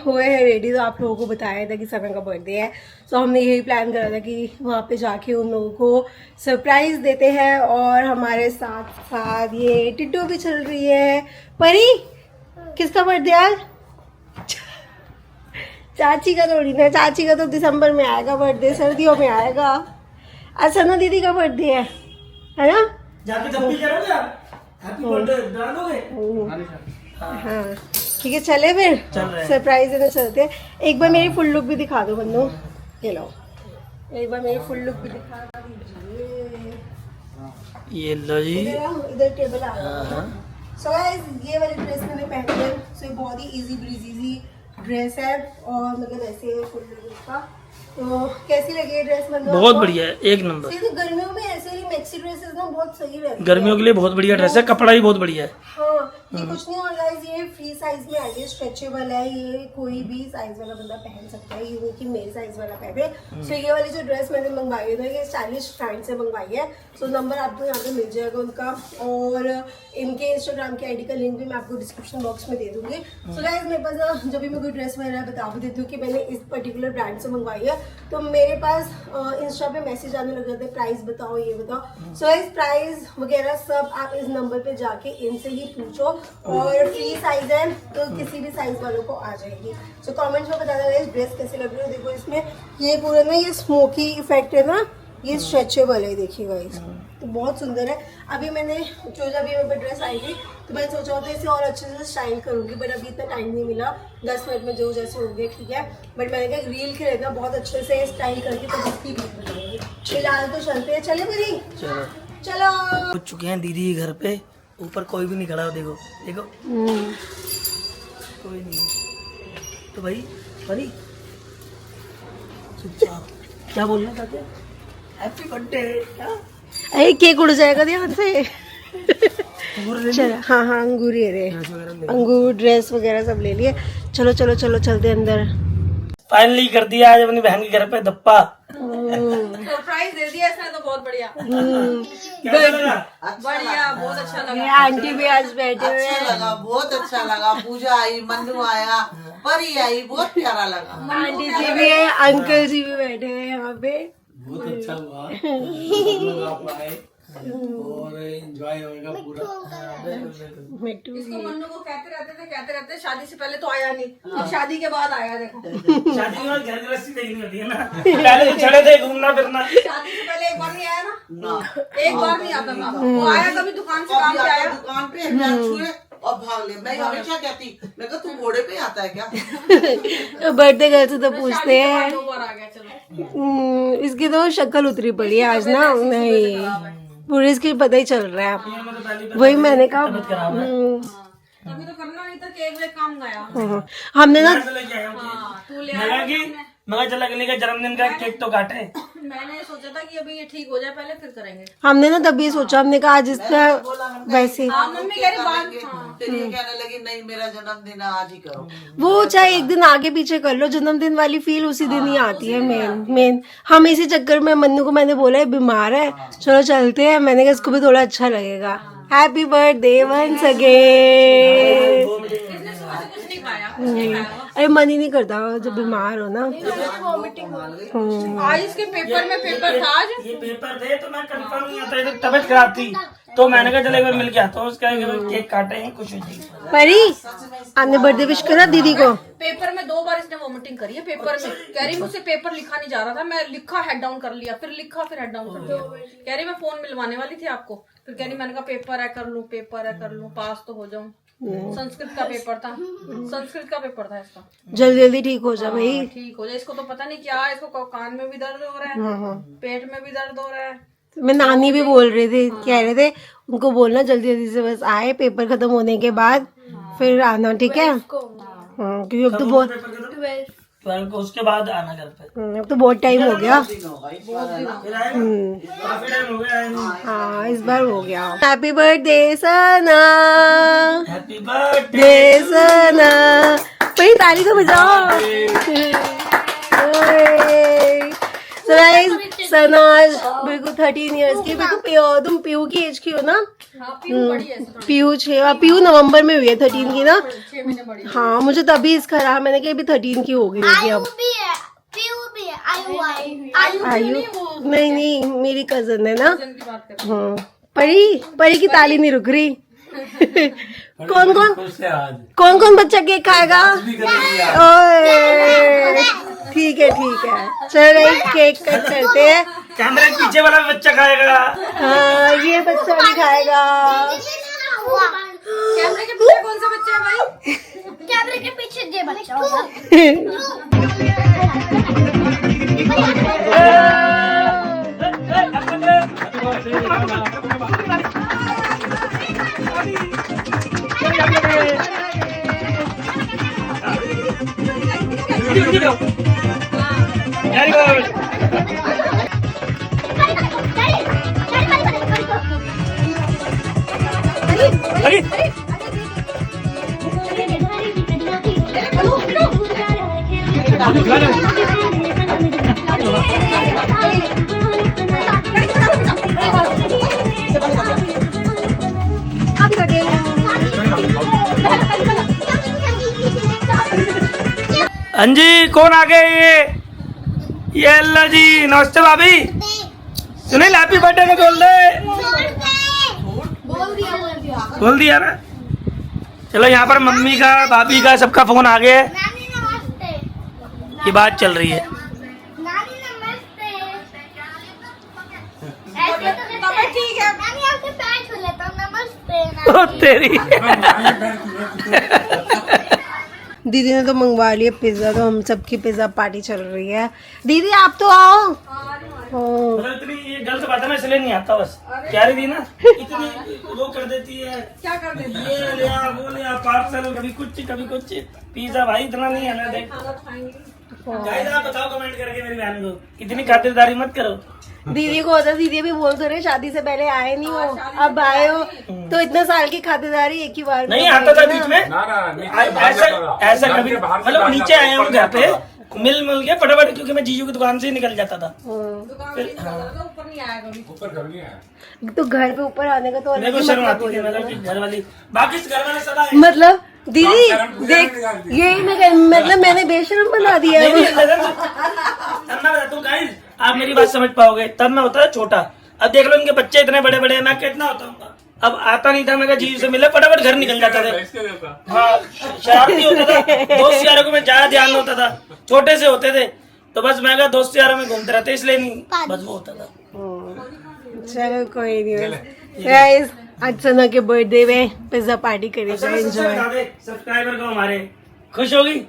हुए हैं रेडी, तो आप लोगों को बताया था कि सना का बर्थडे है, तो हमने यही प्लान करा था कि वहाँ पे जाके उन लोगों को सरप्राइज देते हैं। और हमारे साथ साथ ये टिट्टू भी चल रही है। परी, किसका बर्थडे आज? चाची का थोड़ी ना, चाची का तो दिसंबर में आएगा बर्थडे, सर्दियों में आएगा। आज सना दीदी का बर्थडे है ना? जाके जब भी करोगे हैप्पी बर्थडे डालोगे। हाँ ठीक है, चले फिर सरप्राइज देने चलते हैं। एक बार मेरी फुल लुक भी दिखा दो बंदो, ये लो, एक बार मेरी फुल लुक भी दिखा दीजिए। ये लो जी, इधर टेबल आ रहा है। सो गाइस, ये वाली ड्रेस मैंने पहनी है। सो ये बहुत ही इजी ब्रीजी ड्रेस है और मतलब ऐसे है फुल लुक का। तो कैसी लगी ये ड्रेस? मतलब बहुत बढ़िया है, एक नंबर। तो गर्मियों में ऐसे ही मैक्सी ड्रेसेस ना बहुत सही रहती है, गर्मियों के लिए बहुत बढ़िया ड्रेस है, कपड़ा भी बहुत बढ़िया है। हाँ, ये कुछ नहीं और गाइस, ये फ्री साइज में आई है, स्ट्रेचेबल है, ये कोई भी साइज वाला बंदा पहन सकता है, ये नहीं कि मेरे साइज वाला पहने। सो ये वाली जो ड्रेस मैंने मंगवाई है ना, ये स्टाइलिश फ्रेंड से मंगवाई है। सो नंबर आपको यहाँ पे मिल जाएगा उनका, और इनके इंस्टाग्राम के आईडी का लिंक भी मैं आपको डिस्क्रिप्शन बॉक्स में दे दूंगी। सो गाइस, मेरे पास जब भी मैं कोई ड्रेस वगैरह बता भी देती हूँ कि मैंने इस पर्टिकुलर ब्रांड से मंगवाई है, तो मेरे पास इंस्टा पे मैसेज आने लग जाते हैं, प्राइस बताओ, ये बताओ। सो गाइस, प्राइस वगैरह सब आप इस नंबर पे जाके इनसे ही पूछो, और फ्री साइज है तो किसी भी साइज वालों को आ जाएगी। सो कमेंट्स में बताना गाइस ड्रेस कैसे लग रही है। देखो इसमें ये पूरा ना ये स्मोकी इफेक्ट है ना, ये स्ट्रेचेबल है, देखिएगा इसको, तो बहुत सुंदर है। अभी मैंने जो जब ये मेरे पे ड्रेस आई थी तो मैंने सोचा होता इसे और अच्छे से स्टाइल करूंगी, बट अभी इतना टाइम नहीं मिला, 10 मिनट में जो जैसे हो गया ठीक है। बट मैंने कहा रील के रहता बहुत अच्छे से स्टाइल करके तो इसकी रील बनाऊंगी। फिलहाल तो चलते हैं, चले मेरी, चलो। पहुंच चुके हैं दीदी के घर पे, ऊपर कोई भी नहीं खड़ा हो, देखो देखो कोई नहीं है। तो भाई परी चुपचाप, क्या बोलना चाहते हैं? Happy birthday. क्या? अरे केक उड़ जाएगा ध्यान से। चलो, हाँ हाँ, अंगूर ये रे, अंगूर, ड्रेस वगैरह सब ले लिए। चलो चलो चलो चलते अंदर। फाइनली कर दिया आज अपनी बहन के घर पे धप्पा। सरप्राइज दे दिया इसने, तो बहुत बढ़िया। कैसा लगा? बढ़िया, बहुत अच्छा लगा। आंटी भी आज बैठे हुए हैं। अच्छा लगा, बहुत अच्छा लगा। पूजा आई, मन्नू आया, परी आई, बहुत प्यारा लगा। आंटी जी भी है, अंकल जी भी बैठे हैं यहाँ पे। बहुत अच्छा हुआ आप आए और एंजॉय होगा पूरा। मिट्टू इसको मन्नू को कहते रहते शादी से पहले तो आया नहीं, अब शादी के बाद आया। देखो, शादी के बाद घर गृहस्थी देखनी होती है ना, पहले तो चले थे घूमना फिरना। शादी से पहले एक बार नहीं आया ना, एक बार नहीं आता था। वो आया कभी दुकान से काम से आया, दुकान पे पैर छुए और भाग ले। मैं हमेशा कहती, मैं कहा तू घोड़े पे आता है क्या? बर्थडे गर्ल से तो पूछते हैं। 2 बार आ गया। चलो, इसकी तो शक्ल उतरी पड़ी है आज ना, नहीं पूरे इसकी पता ही चल रहा है। वही मैंने कहा, अभी तो करना नहीं था, केक वेक काम गया। हमने ना लेके आया हूँ। तू ले मगर चला अगले का जन्मदिन का केक तो काटे। मैंने सोचा था कि अभी ये ठीक हो जाए पहले, फिर करेंगे। हमने ना तभी सोचा, हमने कहा आज इसका वैसे मम्मी कह रही बात, फिर ये कहने लगी नहीं मेरा जन्मदिन है, आज ही करो। वो चाहे एक दिन आगे पीछे कर लो, जन्मदिन वाली फील उसी दिन ही आती है। मेन हम इसी चक्कर में मन्नू को मैंने बोला है बीमार है, चलो चलते हैं। मैंने कहा इसको भी थोड़ा अच्छा लगेगा। Happy birthday once again. इसने सुबह से कुछ नहीं खाया, कुछ नहीं खाया। अरे मन ही नहीं करता जब बीमार हो ना। आज इसके पेपर में पेपर था आज। ये पेपर थे तो मैं कंफर्म नहीं आता, तो तबीयत खराब थी तो मैंने कहा चले एक बार मिल के आता हूँ। उसका केक काटे हैं, खुश हो जी। परी, आपने बर्थडे विश करा दीदी को? पेपर में 2 बार इसने वोमिटिंग करी है। पेपर में कह रही मुझसे पेपर लिखा नहीं जा रहा था, मैं लिखा हेड डाउन कर लिया, फिर लिखा फिर हेड डाउन कर लिया। कह रही मैं फोन मिलवाने वाली थी आपको, फिर कह रही मैंने कहा पेपर है कर लूं, पेपर है कर लूं, पास तो हो जाऊं। संस्कृत का पेपर था, संस्कृत का पेपर था इसका। जल्दी जल्दी ठीक हो जा भाई। ठीक हो जाए। इसको तो पता नहीं क्या है, इसको कान में भी दर्द हो रहा है, पेट में भी दर्द हो रहा है। मैं नानी भी बोल रहे थे, कह रहे थे उनको बोलना जल्दी जल्दी से बस आए, पेपर खत्म होने के बाद फिर आना, ठीक है? क्योंकि अब तो बहुत 12 को उसके बाद आना घर पे। अब तो बहुत टाइम हो गया। काफी टाइम हो गया। हाँ, इस बार हो गया। हैप्पी बर्थडे सना, हैप्पी बर्थडे सना। भाई ताली तो बजाओ। सना आज बिल्कुल 13 इयर्स की। बिल्कुल तुम पीयू की एज की हो ना? हाँ पीयू बड़ी है ऐसे थोड़ी। पीयू नवंबर में हुई है 13 की ना। 6 महीने बड़ी है। हाँ मुझे तभी इसका रहा, मैंने कहा अभी 13 की होगी होगी अब। आयु नहीं मेरी कजन है ना। की बात कर हाँ परी की ताली नहीं रुक रही। कौन कौन बच्चा केक खाएगा? ओए ठीक है चलो एक केक कट करते हैं। कैमरे के पीछे वाला बच्चा खाएगा। हाँ ये बच्चा भी खाएगा। कैमरे के पीछे कौन सा बच्चा है भाई? कैमरे के पीछे ये बच्चा होगा। Very good. अरे हाँ जी कौन आ गए? ये अल्लाह जी। नमस्ते भाभी। सुनील हैप्पी बर्थडे का बोल दिया ना। चलो यहाँ पर मम्मी का भाभी का सबका फोन आ गया है। नानी नमस्ते। ये बात चल रही है। नानी नमस्ते। ऐसे तो ठीक है। नानी आपके पैर छू लेता हूँ। नमस्ते ओ तेरी। दीदी ने तो मंगवा लिया पिज्जा, तो हम सबकी पिज्जा पार्टी चल रही है। दीदी आप तो आओ। हाँ। इतनी ये गलत बात है, मैं इसलिए नहीं आता बस। क्या रही थी ना इतनी वो कर देती है। क्या कर देती है? ये ले आ वो ले आ पार्सल, कभी कुछ पिज्जा भाई इतना नहीं है ना। देख गाइस आप बताओ कमेंट करके मेरी बहन को, इतनी खातिरदारी मत करो। दीदी को होता, दीदी भी बोल तो रहे शादी से पहले आए नहीं हो, अब आए हो तो इतने साल की खातिरदारी एक ही बार में नहीं हो आता था गई बीच ना। में ऐसा कभी मतलब नीचे आया हूँ घर पे मिल के फटाफट, क्योंकि मैं जीजू की दुकान से ही निकल जाता था। दुकान से निकल जाता था, ऊपर नहीं आया कभी। तो घर पे ऊपर आने का तो अलग मेरे को ही शर्म मतलब आती थी, हो जाता मतलब घर वाली बाकी घर वाले सब आए। मतलब दीदी देख यही मैं मतलब मैंने बेशरम बना दिया नहीं, है। नहीं, अब मैं बताता हूँ गाइस, आप मेरी बात समझ पाओगे। तब मैं होता था छोटा, अब देख लो इनके बच्चे इतने बड़े बड़े हैं, मैं कितना होता हूँ। अब आता नहीं था, मैं जीव से मिले फटाफट घर निकल जाता था। हाँ शरारती होता था, दोस्त यारों को मैं ज्यादा ध्यान होता था, छोटे से होते थे तो बस मैं दोस्त यारों में घूमते रहते, इसलिए नहीं बस वो होता था। चलो कोई नहीं गाइस, आज सना के बर्थडे में पिज्जा पार्टी करी जाए एंजॉय। सब्सक्राइबर को हमारे खुश होगी,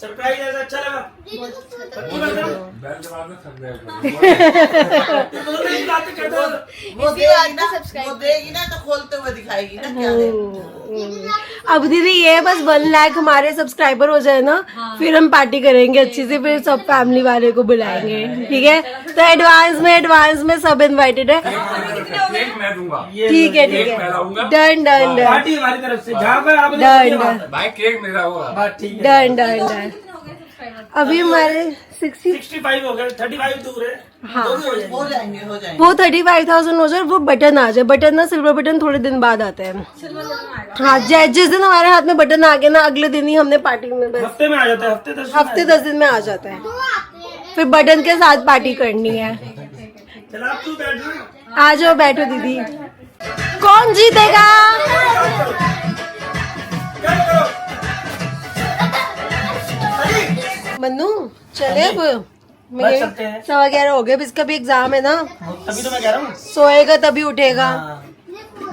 सरप्राइज ऐसा अच्छा लगा। वो देगी ना तो खोलते हुए दिखाएगी ना क्या है। अब दीदी ये बस 1 लाख हमारे सब्सक्राइबर हो जाए ना, फिर हम पार्टी करेंगे अच्छी से, फिर सब फैमिली वाले को बुलाएंगे, ठीक है? तो एडवांस में सब इनवाइटेड है। केक मैं दूंगा। ठीक है डन पार्टी हमारी तरफ से, जहाँ पर आप डन भाई केक मेरा होगा। बात ठीक है। डन अभी हमारे 65 हो गए, 35 दूर है। हाँ हो जाएंगे वो 35,000 हो जाए, वो बटन आ जाए। बटन ना सिल्वर बटन थोड़े दिन बाद आते हैं। हाँ जिस दिन हमारे हाथ में बटन आ गया ना, अगले दिन ही हमने पार्टी में बस हफ्ते में आ जाता है, हफ्ते 10 दिन में आ जाता है। फिर बटन के साथ पार्टी करनी है। चलो आप तू बैठ ना। आ जाओ बैठो दीदी। कौन जीतेगा? मन्नू चले अब बस चलते हैं। 11:15 हो गए, अब इसका भी एग्जाम है ना। तभी तो मैं कह रहा हूँ सोएगा तभी उठेगा।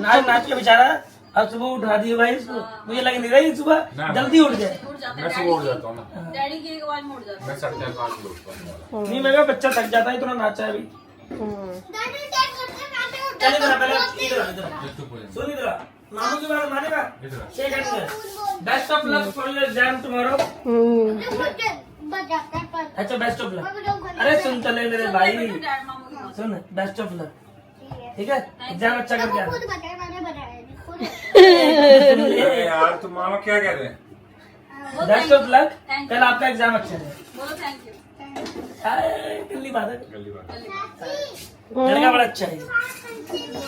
नाच के बेचारा अब सुबह उठा दिए भाई इसको, मुझे लग नहीं रही सुबह जल्दी उठ जाए। मैं सुबह उठ जाता हूँ ना। डैडी की आवाज में उठ जाता मैं 5:30 बजे उठता हूँ। नहीं मैं कहा बच्चा थक जाता है, इतना नाचा है अभी। चल इधर आ, पहले इधर सुन इधर आ। मामू की बात मानेगा? Best of luck for your exam tomorrow. अच्छा बेस्ट ऑफ लक। अरे सुन चले मेरे भाई, सुन बेस्ट ऑफ लक, ठीक है? एग्जाम अच्छा करके आना। यार तुम मामा क्या कह रहे हैं? बेस्ट ऑफ लक, कल आपका एग्जाम अच्छा है। बोलो थैंक यू। गली बात है, लड़का बड़ा अच्छा है,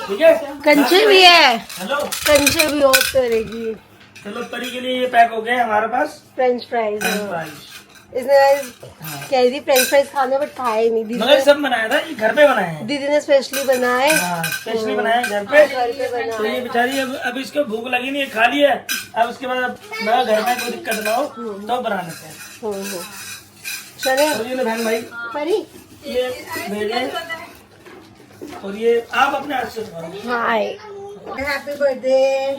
ठीक है। कंचे भी है, हेलो, कंचे भी और करेगी। चलो परी के लिए ये पैक हो गया हमारे पास फ्रेंच फ्राइज फ्राइज। इसने कह रही थी फ्रेंच फ्राइज खाने बट खाए नहीं। दीदी मगर सब बनाया था, ये घर पे बनाए हैं। दीदी ने स्पेशली बनाए, हाँ, स्पेशली बनाए घर पे। घर पे तो बनाए। ये बेचारी अब इसको भूख लगी नहीं है, खा ली है। अब उसके बाद अब मैं घर में कोई दिक्कत ना हो तो बना लेते हैं। चले और ये लो बहन भाई, परी। ये भेजे और ये आप अपने हाथ से खाओ। हाय, हैप्पी बर्थडे,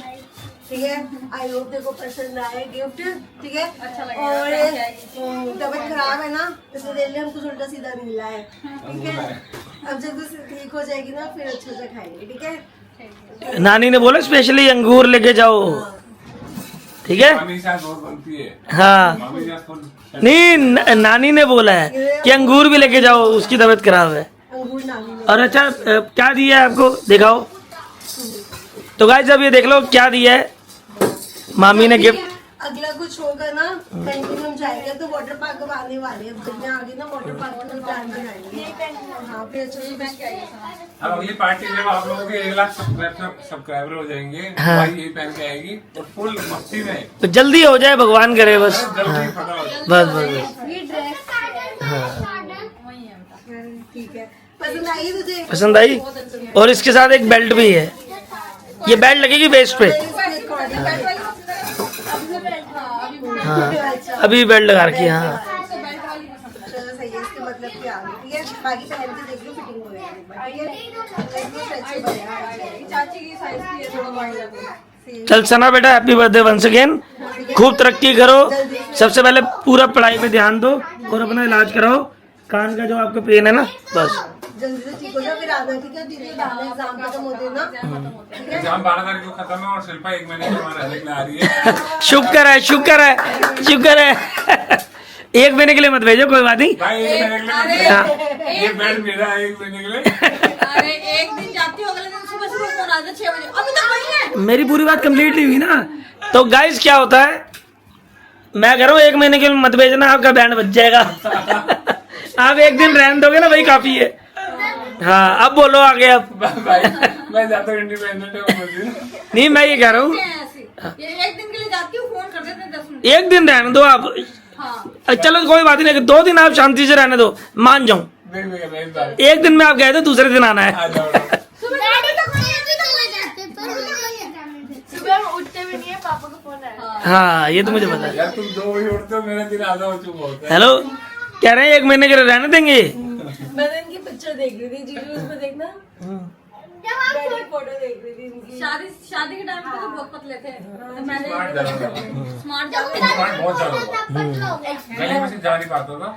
ठीक है। आई होप देखो पसंद आए गिफ्ट, ठीक है। अच्छा लगेगा, और thank you आएगी। तबीयत खराब है ना, इसलिए डेली हमको उल्टा सीधा मिल रहा है, ठीक है। अब जब तू ठीक हो जाएगी ना फिर अच्छे से खाएंगे, ठीक है। नानी ने बोला स्पेशली अंगूर लेके जाओ, ठीक है। हाँ, नहीं नानी ने बोला है कि अंगूर भी लेके जाओ, उसकी तबीयत खराब है। अंगूर नानी ने। और अच्छा क्या दिया है आपको, दिखाओ तो गाइस। अब ये देख लो क्या दिया है मामी ने गिफ्ट। अगला कुछ होगा ना, कंटिन्यू हम जाएंगे तो वाटर पार्क अब आने वाले हैं। जब मैं आगे ना वाटर पार्क का प्लान बनाएंगे। हाँ, फिर अच्छा अब अगली पार्टी जब आप लोगों के 1 लाख सब्सक्राइबर हो जाएंगे, हाँ। भाई यही पहन के आएगी और फुल मस्ती में तो जल्दी हो जाए, भगवान करे बस। जल्दी फटा हो जाए। बस बस बस। ये ड्रेस ठीक है। पसंद आई तुझे? पसंद आई। और इसके साथ एक बेल्ट भी है, ये बेल्ट लगेगी वेस्ट पे। हाँ, अभी बेल्ट लगा रखी है। हाँ, चलो सही है, इसका मतलब कि आ गई, ठीक है। बाकी पहन के देख लो फिटिंग हो जाएगी, चाची की साइज की है, थोड़ा बड़ी लगेगी। चल सना बेटा, हैप्पी बर्थडे वंस अगेन। खूब तरक्की करो, सबसे पहले पूरा पढ़ाई पे ध्यान दो और अपना इलाज कराओ। कान का जो आपको पेन है ना, बस जल्दी से ठीक हो जाओ फिर आना, ठीक है। दीदी एग्जाम खत्म होते ना, ठीक है। एग्जाम 12 तारीख को खत्म है और शिल्पा 1 महीने के बाद रहने के लिए आ रही है। शुक्र है, शुक्र है, शुक्र है। 1 महीने के लिए मत भेजो, कोई बात नहीं। भाई 1 महीने के लिए हाँ। ये बेल्ट मेरा है 1 महीने के लिए। अरे एक दिन जाती हो, अगले दिन सुबह सुबह फोन आता है 6 बजे, अभी तक वही है। मेरी पूरी बात कंप्लीट नहीं हुई ना। तो गाइस क्या होता है, मैं कह रहा हूँ 1 महीने के लिए मत भेजना, आपका बैंड बच जाएगा। आप 1 दिन रहने दोगे ना, वही काफी है। हाँ, अब बोलो आगे। अब भाई मैं जाता हूँ इंडिपेंडेंट है। नहीं, मैं ये कह रहा हूँ ये एक दिन के लिए जाती हूँ, फोन कर देते हैं 10 मिनट। 1 दिन रहने दो आप। हाँ, चलो कोई बात नहीं, 2 दिन आप शांति से रहने दो, मान जाऊं। देख लेगा इस बार 1 दिन में आप गए थे, दूसरे दिन आना है। आ जाओ। सुबह हम उठते भी नहीं है, पापा का फोन आया। हाँ, ये तो मुझे पता है। यार तुम 2 बजे उठते हो, मेरा दिन आधा हो चुका होता है। हेलो, कह रहे हैं 1 महीने के लिए रहने देंगे। मैंने इनकी पिक्चर देख रही थी, जीजू उसमें देखना, डैडी की फोटो देख रही थी इनकी। शादी के टाइम पे तो बहुत पतले थे, तो मैंने स्मार्ट ज्यादा था। स्मार्ट स्मार्ट बहुत ज्यादा था। गली में से जा नहीं पाता था।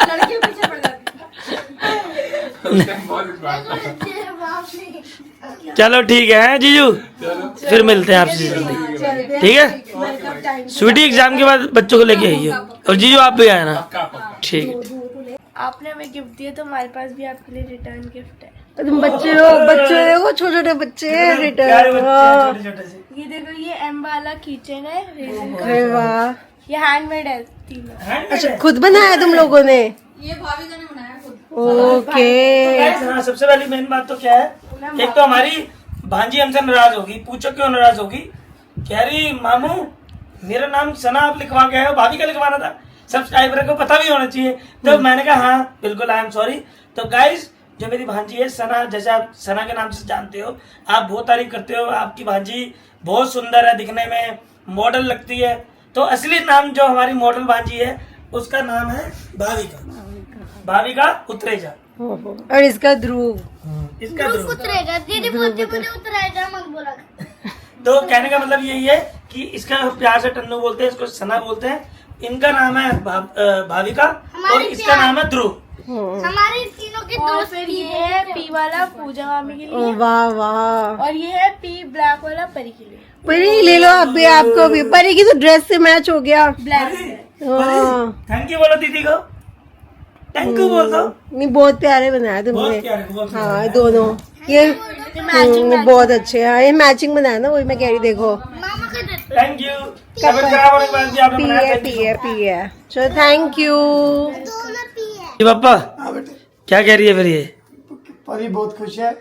लड़कियों पीछे पड़ जाती। उस टाइम बहुत स्मार्ट था। चलो ठीक है जीजू, फिर मिलते हैं आपसे जल्दी, ठीक है। स्वीटी एग्जाम के बाद बच्चों को लेके आइए, और जीजू आप भी आए ना, पक्का पक्का। ठीक है। आपने हमें गिफ्ट दिया तो हमारे पास भी आपके लिए रिटर्न गिफ्ट है। तुम बच्चे हो, बच्चे देखो, छोटे छोटे बच्चे रिटर्न। ये देखो, ये एम वाला किचन है रेजिन का। अरे वाह, ये हैंडमेड है तीनों। अच्छा खुद बनाया तुम लोगों ने? ये भाभी ने बनाया खुद। ओके। हाँ, सबसे पहली मेन बात तो क्या है, एक तो हमारी भांजी हमसे नाराज होगी। पूछो क्यों नाराज होगी? कह रही मामू मेरा नाम सना आप लिखवा के आए हो, भाभी का लिखवाना था, सब्सक्राइबर को पता भी होना चाहिए। तो मैंने कहा हाँ बिल्कुल, आई एम सॉरी। तो गाइज जो मेरी भांजी है सना, जैसे आप सना के नाम से जानते हो, आप बहुत तारीफ करते हो, आपकी भांजी बहुत सुंदर है, दिखने में मॉडल लगती है। तो असली नाम जो हमारी मॉडल भांजी है उसका नाम है भाविका, भाविका उत्रेजा। और इसका ध्रुव, इसका ध्रुव। उतरेगा, दीदी बोलती मुझे उतरेगा मत बोला। तो कहने का मतलब यही है कि इसका प्यार से टन्नू बोलते हैं, इसको सना बोलते हैं। इनका नाम है भाविका और इसका नाम है ध्रुव। हमारे तीनों के दोस्त। फिर ये है पी वाला पूजा मामी के लिए, वाह वाह। और ये है पी ब्लैक वाला परी के लिए। परी ले लो अभी, आपको भी परी की तो ड्रेस से मैच हो गया। ब्लैक थैंक यू बोलो दीदी को, थैंक यू बोल दो। नहीं बहुत प्यारे बनाया बहुत तुमने। प्यारे, बहुत हाँ दोनों ये बहुत अच्छे हैं। ये मैचिंग बनाया ना, वही मैं कह रही, देखो मामा का ड्रेस। Thank you. तबीयत खराब होने के बाद भी आपने बनाया, thank you। पी है। चलो थैंक यू। दोनों पी पापा हाँ बेटे, क्या कह रही है फिर ये परी बहुत खुश है।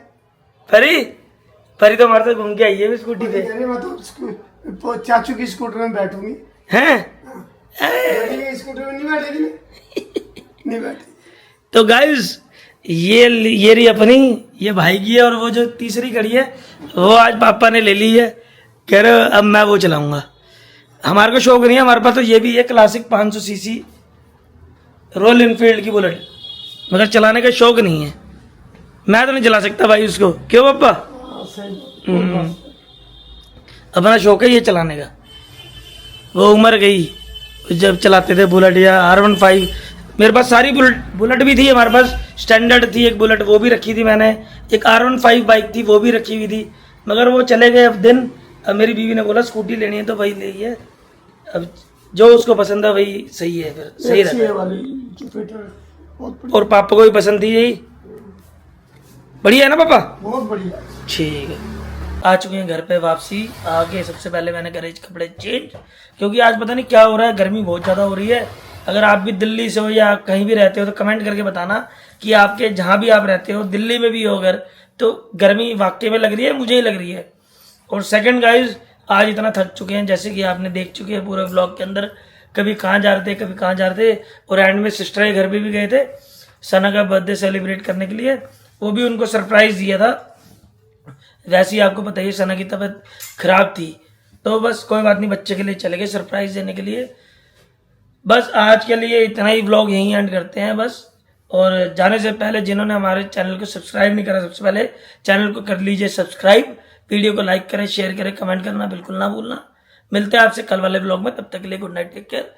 परी परी तो हमारे साथ घूम के आई है स्कूटी परी पे कह रही मैं तो चाचू की स्कूटर में बैठूंगी। हैं बैठेगी स्कूटर में, नहीं बैठेगी नहीं बैठेगी। तो गाइस ये रही अपनी, ये भाई की है, और वो जो तीसरी गाड़ी है वो आज पापा ने ले ली है। कह रहे अब मैं वो चलाऊंगा। हमारे को शौक नहीं है, हमारे पास तो ये भी है क्लासिक 500 सीसी रॉयल एनफील्ड की बुलेट, मगर चलाने का शौक नहीं है। मैं तो नहीं चला सकता भाई उसको, क्यों पापा? अपना शौक है ये चलाने का। वो उम्र गई जब चलाते थे बुलेट या R15। मेरे पास सारी बुलेट भी थी, हमारे पास स्टैंडर्ड थी एक बुलेट, वो भी रखी थी मैंने। एक R15 बाइक थी, वो भी रखी हुई थी, मगर वो चले गए अब दिन। अब मेरी बीवी ने बोला स्कूटी लेनी है तो वही ले है। अब जो उसको पसंद है वही सही है, फिर सही रहता है। वाली जुपिटर बहुत और पापा को भी पसंद थी यही। बढ़िया है ना पापा? बहुत बढ़िया। ठीक है, आ चुके हैं घर पे वापसी। आगे सबसे पहले मैंने करे कपड़े चेंज, क्योंकि आज पता नहीं क्या हो रहा है, गर्मी बहुत ज़्यादा हो रही है। अगर आप भी दिल्ली से हो या कहीं भी रहते हो तो कमेंट करके बताना कि आपके जहाँ भी आप रहते हो, दिल्ली में भी हो अगर, तो गर्मी वाकई में लग रही है, मुझे ही लग रही है। और सेकंड गाइज, आज इतना थक चुके हैं, जैसे कि आपने देख चुके हैं पूरे व्लॉग के अंदर, कभी कहाँ जा रहे थे कभी कहाँ जा रहे थे। और एंड में सिस्टर के घर पे भी गए थे सना का बर्थडे सेलिब्रेट करने के लिए, वो भी उनको सरप्राइज दिया था। वैसे ही आपको पता ही सना की तबीयत खराब थी, तो बस कोई बात नहीं, बच्चे के लिए चले गए सरप्राइज देने के लिए। बस आज के लिए इतना ही, व्लॉग यहीं एंड करते हैं बस। और जाने से पहले जिन्होंने हमारे चैनल को सब्सक्राइब नहीं करा, सबसे पहले चैनल को कर लीजिए सब्सक्राइब, वीडियो को लाइक करें, शेयर करें, कमेंट करना बिल्कुल ना भूलना। मिलते हैं आपसे कल वाले व्लॉग में, तब तक के लिए good night, take care,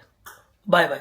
bye bye.